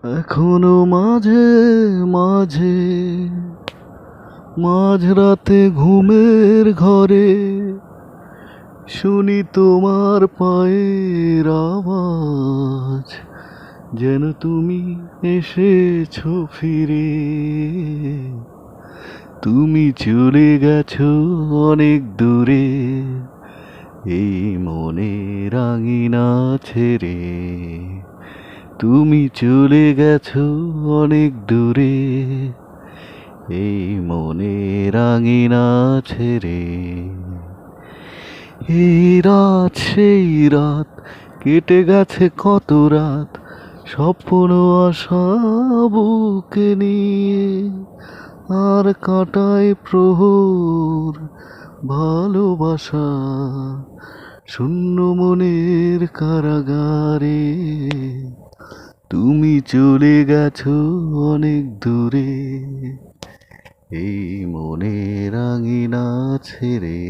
এখনো মাঝে মাঝে মাঝরাতে ঘুমের ঘরে শুনি তোমার পায়ের আওয়াজ, যেন তুমি এসেছো ফিরে। তুমি চলে গেছো অনেক দূরে, এই মনের আঙিনা ছেড়ে। তুমি চলে গেছো অনেক দূরে, এই মনের আঙিনা ছেড়ে। এই রাত সেই রাত, কেটে গেছে কত রাত, স্বপ্ন আশা বুকে নিয়ে। আর কাটায় প্রহর ভালোবাসা শূন্য মনের কারাগারে। তুমি চলে গেছো অনেক দূরে, এই মনের আঙিনা ছেড়ে।